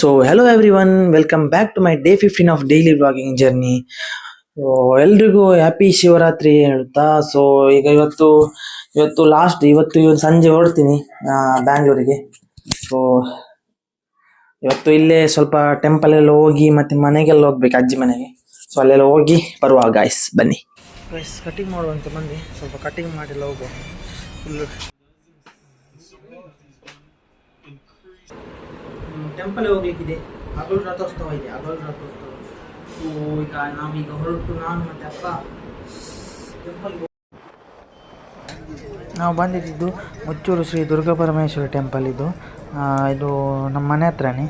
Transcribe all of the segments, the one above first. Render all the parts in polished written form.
So, hello everyone, welcome back to my day 15 of daily vlogging journey. So ಎಲ್ರಿಗೂ happy Shivaratri ಹೇಳ್ತಾ. So ಈಗ ಇವತ್ತು last, ಇವತ್ತು ಸಂಜೆ ಹೊರಡ್ತೀನಿ ಬ್ಯಾಂಗ್ಳೂರಿಗೆ. ಸೊ ಇವತ್ತು ಇಲ್ಲೇ ಸ್ವಲ್ಪ ಟೆಂಪಲ್ ಎಲ್ಲ ಹೋಗಿ ಮತ್ತೆ ಮನೆಗೆಲ್ಲ ಹೋಗ್ಬೇಕು, ಅಜ್ಜಿ ಮನೆಗೆ. ಸೊ ಅಲ್ಲೆಲ್ಲ ಹೋಗಿ ಬರುವ ಗಾಯ್ಸ್, ಬನ್ನಿ ಗಾಯ್ಸ್. ಕಟಿಂಗ್ ಮಾಡುವಂತ ಬಂದು ಸ್ವಲ್ಪ ಕಟಿಂಗ್ ಮಾಡಿಲ್ಲ ಹೋಗುವ. ಫುಲ್ಲು ಟೆಂಪಲ್ ಹೋಗ್ಲಿಕ್ಕಿದೆ, ಹಗಲು ರಥೋತ್ಸವ ಇದೆ, ಹಗಲು ರಥೋತ್ಸವ. ಸೊ ಈಗ ನಾವೀಗ ಹೊರಟು, ನಾನು ಮತ್ತೆ ಅಪ್ಪ ಟೆಂಪಲ್ಗೆ. ನಾವು ಬಂದಿದ್ದು ಮುಚ್ಚೂರು ಶ್ರೀ ದುರ್ಗಾ ಪರಮೇಶ್ವರಿ ಟೆಂಪಲ್. ಇದು ನಮ್ಮ ಮನೆ ಹತ್ರನೇ.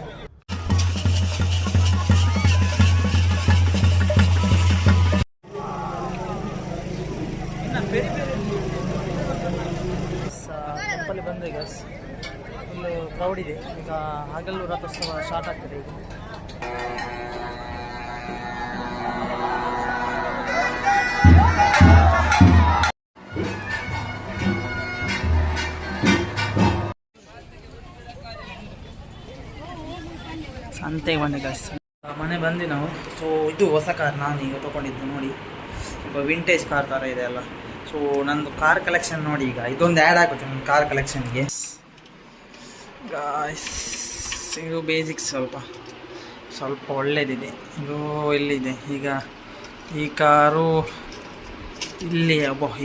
ಟೆಂಪಲ್ ಬಂದೆ ಗಸ್, ಫುಲ್ ಕ್ರೌಡ್ ಇದೆ. ಈಗ ಹಗಲು ರಥೋತ್ಸವ ಸ್ಟಾರ್ಟ್ ಆಗ್ತದೆ ಈಗ. ಸಂತೆಗೆ ಬಂದೆ ಗಸ್, ಮನೆ ಬಂದು ನಾವು. ಸೊ ಇದು ಹೊಸ ಕಾರ್ ನಾನು ಈಗ ತೊಗೊಂಡಿದ್ದು ನೋಡಿ, ಸ್ವಲ್ಪ ವಿಂಟೇಜ್ ಕಾರ್ ಥರ ಇದೆ ಅಲ್ಲ. ಸೊ ನಂದು ಕಾರ್ ಕಲೆಕ್ಷನ್ ನೋಡಿ, ಈಗ ಇದೊಂದು ಆ್ಯಡ್ ಆಗುತ್ತೆ ನನ್ನ ಕಾರ್ ಕಲೆಕ್ಷನ್ಗೆ ಗಾಯ್ಸ್. ಇದು ಬೇಸಿಕ್ಸ್ ಸ್ವಲ್ಪ ಒಳ್ಳೇದಿದೆ. ಇದು ಎಲ್ಲಿದೆ ಈಗ, ಈ ಕಾರು ಇಲ್ಲಿ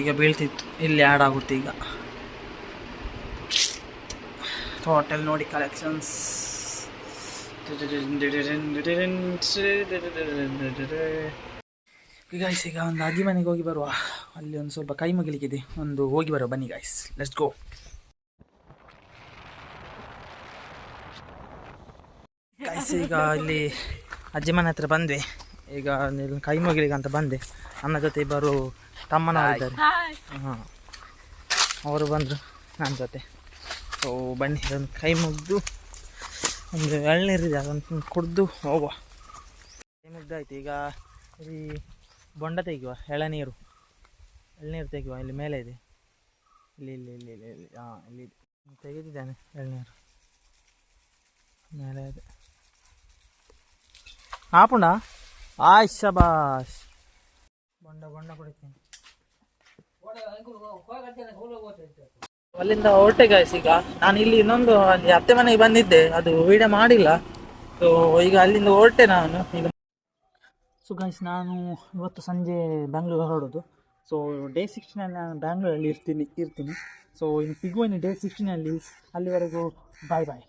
ಈಗ ಬೀಳ್ತಿತ್ತು, ಇಲ್ಲಿ ಆ್ಯಡ್ ಆಗುತ್ತೆ ಈಗ. ಟೋಟಲ್ ನೋಡಿ ಕಲೆಕ್ಷನ್ಸ್. ಗಾಯ್ಸ್ ಈಗ ಒಂದು ಅಜ್ಜಿ ಮನೆಗೆ ಹೋಗಿ ಬರುವ, ಅಲ್ಲಿ ಒಂದು ಸ್ವಲ್ಪ ಕೈ ಮುಗಿಲಿಕ್ಕಿದೆ, ಒಂದು ಹೋಗಿ ಬರುವ, ಬನ್ನಿ ಗಾಯ್ಸ್, ಲೆಟ್ಸ್ ಗೋ. ಗಾಯ್ಸ್ ಈಗ ಇಲ್ಲಿ ಅಜ್ಜಿ ಮನೆ ಹತ್ರ ಬಂದ್ವಿ. ಈಗ ಕೈ ಮುಗಿಲಿಕ್ಕೆ ಅಂತ ಬಂದೆ. ನನ್ನ ಜೊತೆ ಇಬ್ಬರು ತಮ್ಮನವರಿದ್ದಾರೆ, ಹಾಂ, ಅವರು ಬಂದರು ನನ್ನ ಜೊತೆ. ಸೊ ಬನ್ನಿ, ಅದೊಂದು ಕೈ ಮುಗಿದು ಒಂದು ಎಳ್ನೀರಿದೆ, ಅದನ್ನು ಕುಡಿದು ಹೋಗುವ. ಕೈ ಮುಗ್ದಾಯ್ತು. ಈಗ ಈ ಬೊಂಡ ತೆಗೆಯುವ, ಎಳನೀರು ತೆಗೆಯುವ. ಇಲ್ಲಿ ಮೇಲೆ ಇದೆ, ಇಲ್ಲಿ ಇಲ್ಲಿ ಇಲ್ಲಿ ಇಲ್ಲಿ ಇಲ್ಲಿ ಹಾಂ, ಇಲ್ಲಿ ತೆಗೆದಿದ್ದಾನೆ ಎಳ್ನೀರು ಮೇಲೆ ಇದೆ. ಹಾಪುಂಡ ಆಯ್ ಶಬಾಷ್, ಬೊಂಡ ಕುಡಿತೀನಿ. ಅಲ್ಲಿಂದ ಹೊರಟೆ ಗಾಯ್ಸ್. ಈಗ ನಾನು ಇಲ್ಲಿ ಇನ್ನೊಂದು ಅಲ್ಲಿ ಅತ್ತೆ ಮನೆಗೆ ಬಂದಿದ್ದೆ, ಅದು ವಿಡಿಯೋ ಮಾಡಿಲ್ಲ. ಸೊ ಈಗ ಅಲ್ಲಿಂದ ಹೊರಟೆ ನಾನು ಈಗ. ಸೊ ಗಾಯ್ಸ್, ನಾನು ಇವತ್ತು ಸಂಜೆ ಬ್ಯಾಂಗ್ಳೂರು ಹೊರಡೋದು. ಸೊ ಡೇ 16 ನಾನು ಬ್ಯಾಂಗ್ಳೂರಲ್ಲಿ ಇರ್ತೀನಿ. ಸೊ ಇನ್ನು ಸಿಗುವ ಡೇ 16. ಅಲ್ಲಿವರೆಗೂ ಬಾಯ್ ಬಾಯ್.